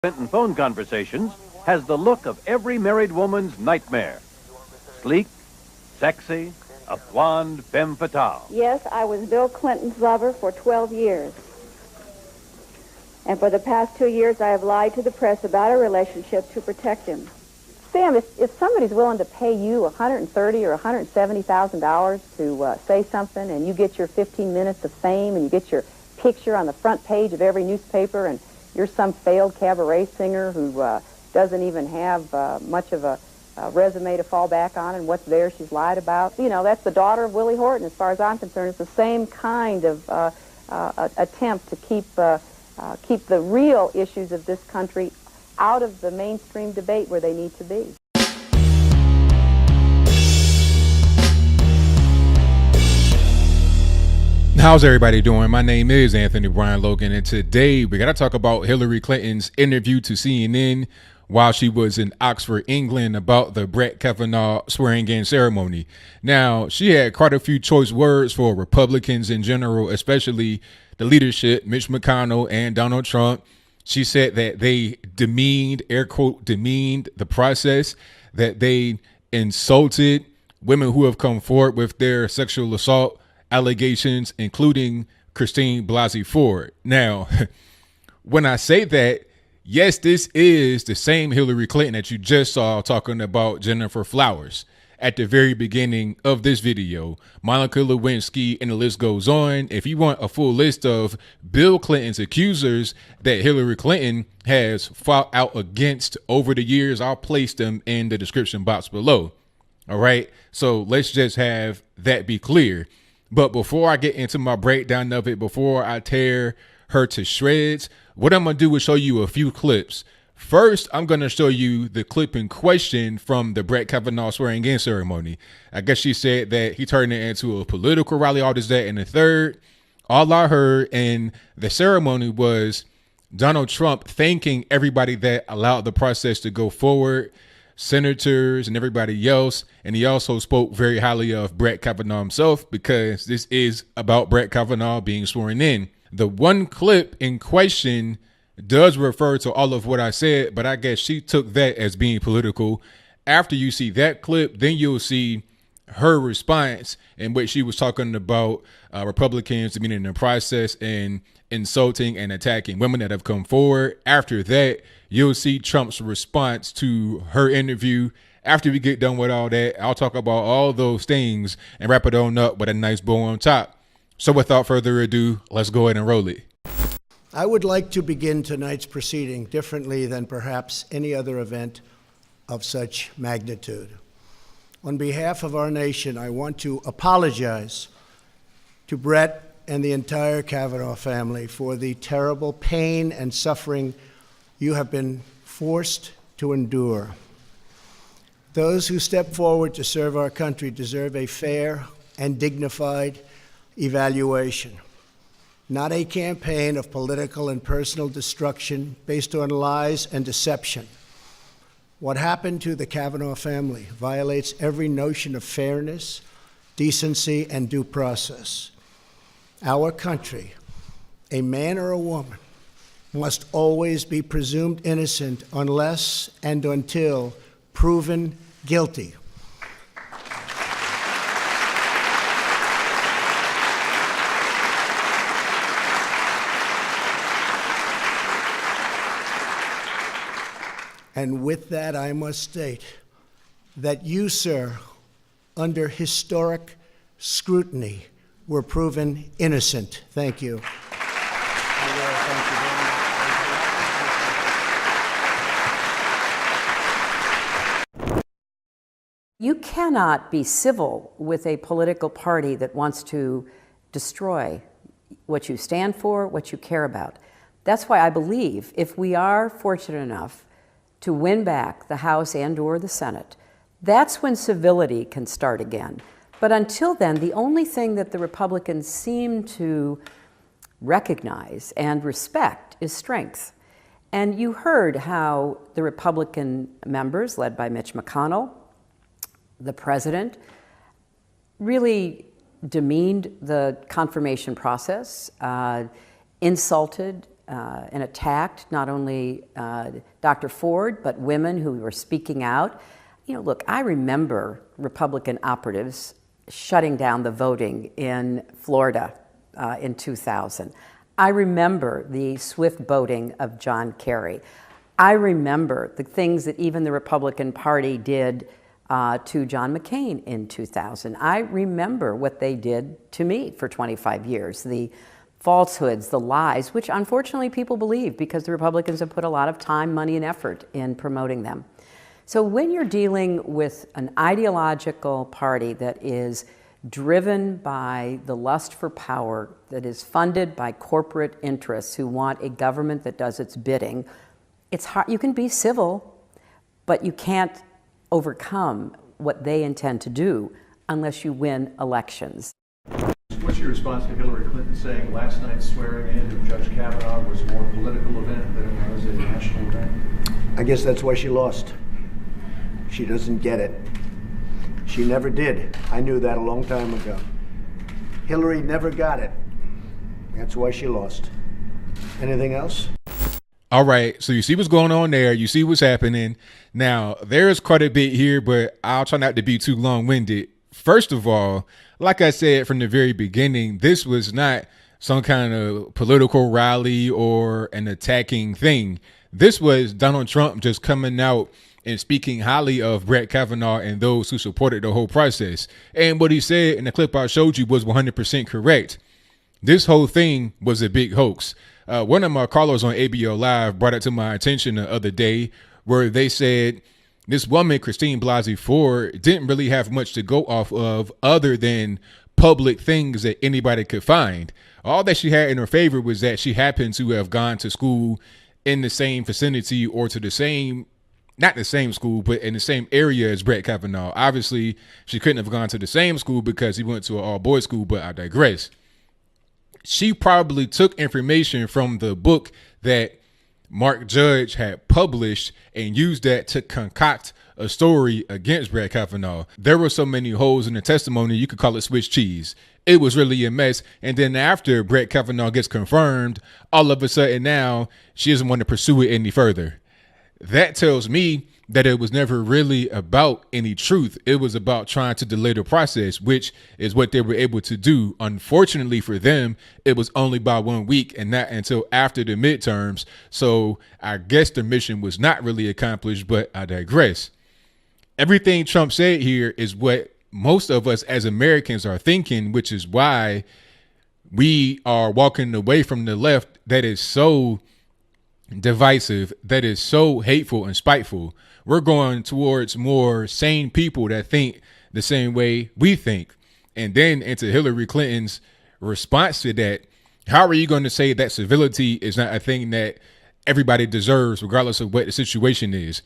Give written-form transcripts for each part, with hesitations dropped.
Clinton phone conversations has the look of every married woman's nightmare. Sleek, sexy, a blonde femme fatale. Yes, I was Bill Clinton's lover for 12 years. And for the past 2 years, I have lied to the press about our relationship to protect him. Sam, if somebody's willing to pay you $130,000 or $170,000 to say something, and you get your 15 minutes of fame, and you get your picture on the front page of every newspaper, and you're some failed cabaret singer who doesn't even have much of a resume to fall back on, and what's there she's lied about. You know, that's the daughter of Willie Horton, as far as I'm concerned. It's the same kind of attempt to keep the real issues of this country out of the mainstream debate where they need to be. How's everybody doing? My name is Anthony Brian Logan, and today we got to talk about Hillary Clinton's interview to CNN while she was in Oxford, England, about the Brett Kavanaugh swearing-in ceremony. Now, she had quite a few choice words for Republicans in general, especially the leadership, Mitch McConnell and Donald Trump. She said that they demeaned, air quote, demeaned the process, that they insulted women who have come forward with their sexual assault allegations, including Christine Blasey Ford. Now, when I say that, yes, this is the same Hillary Clinton that you just saw talking about Jennifer Flowers at the very beginning of this video, Monica Lewinsky, and the list goes on. If you want a full list of Bill Clinton's accusers that Hillary Clinton has fought out against over the years, I'll place them in the description box below. All right, so let's just have that be clear. But before I get into my breakdown of it, before I tear her to shreds, what I'm going to do is show you a few clips. First, I'm going to show you the clip in question from the Brett Kavanaugh swearing-in ceremony. I guess she said that he turned it into a political rally, all this, that, and the third. All I heard in the ceremony was Donald Trump thanking everybody that allowed the process to go forward, senators and everybody else. And he also spoke very highly of Brett Kavanaugh himself, because this is about Brett Kavanaugh being sworn in. The one clip in question does refer to all of what I said, but I guess she took that as being political. After you see that clip, then you'll see her response in which she was talking about Republicans demeaning the process and insulting and attacking women that have come forward. After that, you'll see Trump's response to her interview. After we get done with all that, I'll talk about all those things and wrap it on up with a nice bow on top. So without further ado, let's go ahead and roll it. I would like to begin tonight's proceeding differently than perhaps any other event of such magnitude. On behalf of our nation, I want to apologize to Brett and the entire Kavanaugh family for the terrible pain and suffering you have been forced to endure. Those who step forward to serve our country deserve a fair and dignified evaluation, not a campaign of political and personal destruction based on lies and deception. What happened to the Kavanaugh family violates every notion of fairness, decency, and due process. Our country, a man or a woman, must always be presumed innocent unless and until proven guilty. And with that, I must state that you, sir, under historic scrutiny, were proven innocent. Thank you. You cannot be civil with a political party that wants to destroy what you stand for, what you care about. That's why I believe if we are fortunate enough to win back the House and/or the Senate, that's when civility can start again. But until then, the only thing that the Republicans seem to recognize and respect is strength. And you heard how the Republican members, led by Mitch McConnell, the president, really demeaned the confirmation process, insulted and attacked not only Dr. Ford, but women who were speaking out. You know, look, I remember Republican operatives shutting down the voting in Florida in 2000. I remember the swift boating of John Kerry. I remember the things that even the Republican Party did to John McCain in 2000. I remember what they did to me for 25 years, the falsehoods, the lies, which unfortunately people believe because the Republicans have put a lot of time, money, and effort in promoting them. So when you're dealing with an ideological party that is driven by the lust for power, that is funded by corporate interests who want a government that does its bidding, it's hard. You can be civil, but you can't overcome what they intend to do unless you win elections. What's your response to Hillary Clinton saying last night's swearing in of Judge Kavanaugh was more a political event than it was a national event? I guess that's why she lost. She doesn't get it. She never did. I knew that a long time ago. Hillary never got it. That's why she lost. Anything else? All right, so you see what's going on there. You see what's happening. Now, there's quite a bit here, but I'll try not to be too long-winded. First of all, like I said from the very beginning, this was not some kind of political rally or an attacking thing. This was Donald Trump just coming out and speaking highly of Brett Kavanaugh and those who supported the whole process. And what he said in the clip I showed you was 100% correct. This whole thing was a big hoax. One of my callers on ABL Live brought it to my attention the other day where they said this woman, Christine Blasey Ford, didn't really have much to go off of other than public things that anybody could find. All that she had in her favor was that she happened to have gone to school in the same vicinity or to the same, not the same school, but in the same area as Brett Kavanaugh. Obviously, she couldn't have gone to the same school because he went to an all-boys school, but I digress. She probably took information from the book that Mark Judge had published and used that to concoct a story against Brett Kavanaugh. There were so many holes in the testimony, you could call it Swiss cheese. It was really a mess. And then after Brett Kavanaugh gets confirmed, all of a sudden now she doesn't want to pursue it any further. That tells me that it was never really about any truth. It was about trying to delay the process, which is what they were able to do. Unfortunately for them, it was only by 1 week and not until after the midterms. So I guess the mission was not really accomplished, but I digress. Everything Trump said here is what most of us as Americans are thinking, which is why we are walking away from the left that is so divisive, that is so hateful and spiteful. We're going towards more sane people that think the same way we think. And then into Hillary Clinton's response to that, how are you going to say that civility is not a thing that everybody deserves, regardless of what the situation is?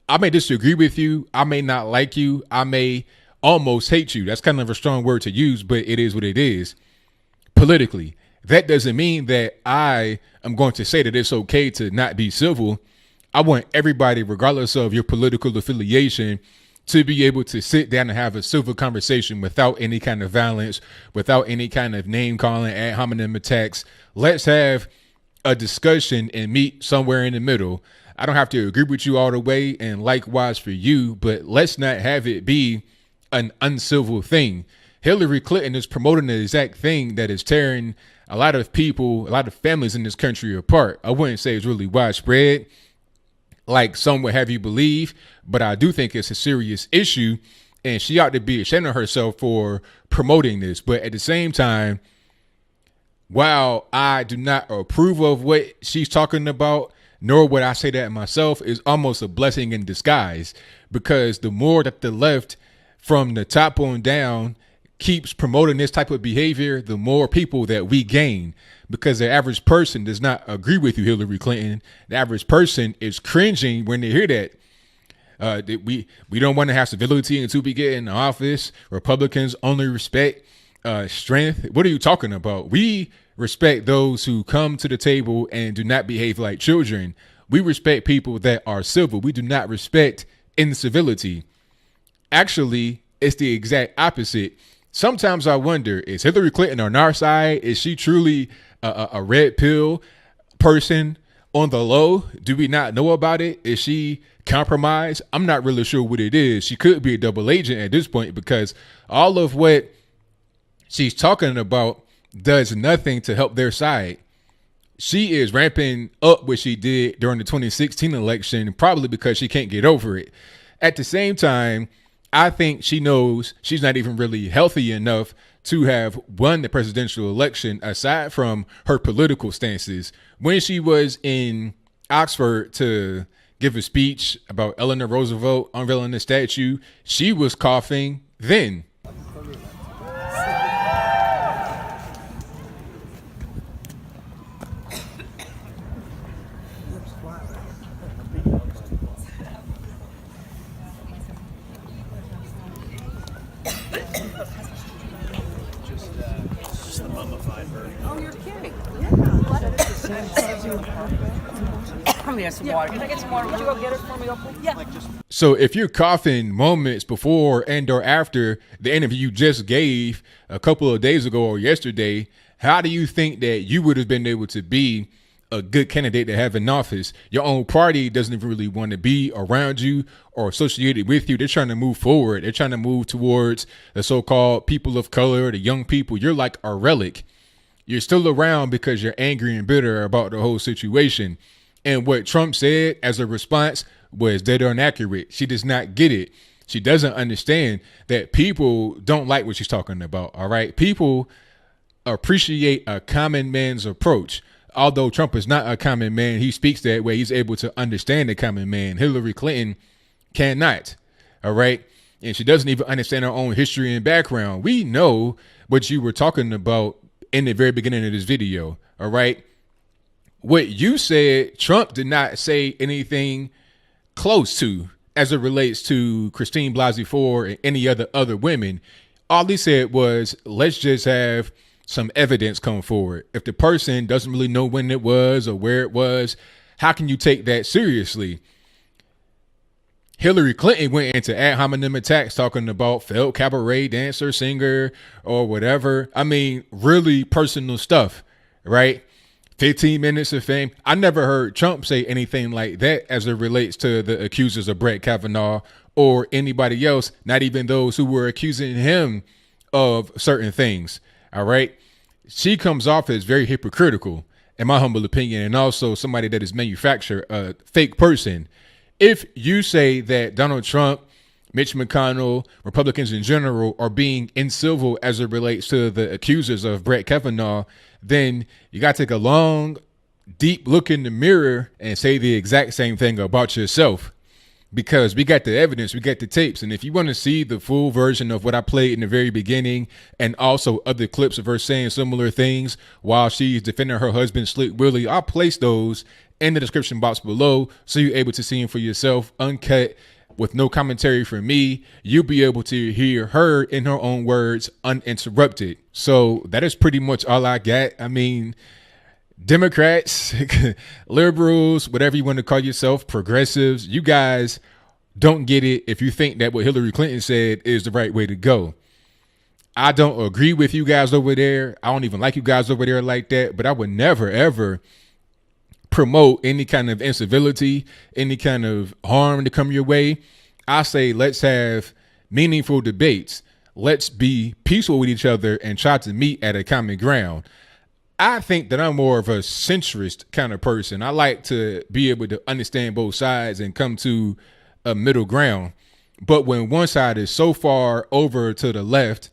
I may disagree with you. I may not like you. I may almost hate you. That's kind of a strong word to use, but it is what it is politically. That doesn't mean that I am going to say that it's okay to not be civil. I want everybody, regardless of your political affiliation, to be able to sit down and have a civil conversation without any kind of violence, without any kind of name calling, ad hominem attacks. Let's have a discussion and meet somewhere in the middle. I don't have to agree with you all the way, and likewise for you, but let's not have it be an uncivil thing. Hillary Clinton is promoting the exact thing that is tearing a lot of people, a lot of families in this country apart. I wouldn't say it's really widespread, like some would have you believe, but I do think it's a serious issue, and she ought to be ashamed of herself for promoting this. But at the same time, while I do not approve of what she's talking about, nor would I say that myself, is almost a blessing in disguise, because the more that the left from the top on down keeps promoting this type of behavior, the more people that we gain, because the average person does not agree with you, Hillary Clinton. The average person is cringing when they hear that. We don't want to have civility until we get in office. Republicans only respect strength. What are you talking about? We respect those who come to the table and do not behave like children. We respect people that are civil. We do not respect incivility. Actually, it's the exact opposite. Sometimes I wonder, is Hillary Clinton on our side? Is she truly a red pill? person on the low? Do we not know about it? Is she compromised? I'm not really sure what it is. She could be a double agent at this point, because all of what she's talking about does nothing to help their side. She is ramping up what she did during the 2016 election, probably because she can't get over it. At the same time, I think she knows she's not even really healthy enough to have won the presidential election, aside from her political stances. When she was in Oxford to give a speech about Eleanor Roosevelt unveiling the statue, she was coughing then. Some water. Can I get some water? Would you go get it for me, Opal? Yeah. So if you're coughing moments before and or after the interview you just gave a couple of days ago or yesterday, how do you think that you would have been able to be a good candidate to have in office? Your own party doesn't even really want to be around you or associated with you. They're trying to move forward. They're trying to move towards the so-called people of color, the young people. You're like a relic. You're still around because you're angry and bitter about the whole situation. And what Trump said as a response was dead or inaccurate. She does not get it. She doesn't understand that people don't like what she's talking about. All right. People appreciate a common man's approach. Although Trump is not a common man, he speaks that way. He's able to understand the common man. Hillary Clinton cannot. All right. And she doesn't even understand her own history and background. We know what you were talking about in the very beginning of this video. All right. What you said, Trump did not say anything close to as it relates to Christine Blasey Ford and any other women. All he said was, let's just have some evidence come forward. If the person doesn't really know when it was or where it was, how can you take that seriously? Hillary Clinton went into ad hominem attacks talking about failed cabaret dancer, singer, or whatever. I mean, really personal stuff, right? 15 minutes of fame. I never heard Trump say anything like that as it relates to the accusers of Brett Kavanaugh or anybody else, not even those who were accusing him of certain things. All right. She comes off as very hypocritical, in my humble opinion, and also somebody that is manufactured a fake person. If you say that Donald Trump, Mitch McConnell, Republicans in general are being incivil as it relates to the accusers of Brett Kavanaugh, then you got to take a long, deep look in the mirror and say the exact same thing about yourself, because we got the evidence, we got the tapes. And if you want to see the full version of what I played in the very beginning and also other clips of her saying similar things while she's defending her husband, Slick Willie, I'll place those in the description box below so you're able to see them for yourself, uncut, with no commentary from me. You'll be able to hear her in her own words, uninterrupted. So that is pretty much all I got. I mean, Democrats, liberals, whatever you want to call yourself, progressives, you guys don't get it if you think that what Hillary Clinton said is the right way to go. I don't agree with you guys over there. I don't even like you guys over there like that, but I would never, ever promote any kind of incivility, any kind of harm to come your way. I say, let's have meaningful debates. Let's be peaceful with each other and try to meet at a common ground. I think that I'm more of a centrist kind of person. I like to be able to understand both sides and come to a middle ground. But when one side is so far over to the left,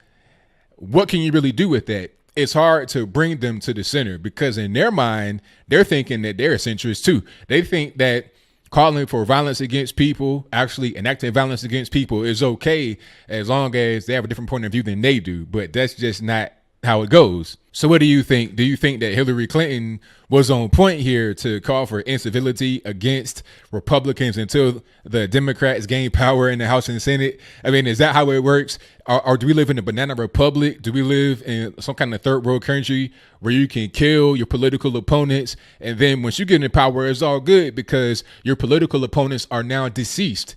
what can you really do with that? It's hard to bring them to the center, because in their mind, they're thinking that they're a centrist too. They think that calling for violence against people, actually enacting violence against people, is okay as long as they have a different point of view than they do. But that's just not how it goes. So what do you think? Do you think that Hillary Clinton was on point here to call for incivility against Republicans until the Democrats gain power in the House and Senate? I mean, is that how it works? Or do we live in a banana republic? Do we live in some kind of third world country where you can kill your political opponents, and then once you get in power, it's all good because your political opponents are now deceased?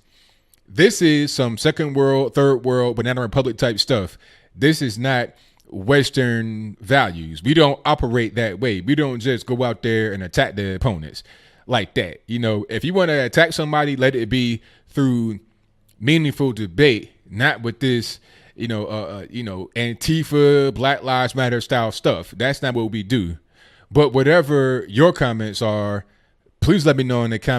This is some second world, third world, banana republic type stuff. This is not Western values. We don't operate that way. We don't just go out there and attack the opponents like that. You know, if you want to attack somebody, let it be through meaningful debate, not with this, Antifa, Black Lives Matter style stuff. That's not what we do. But whatever your comments are, please let me know in the comments.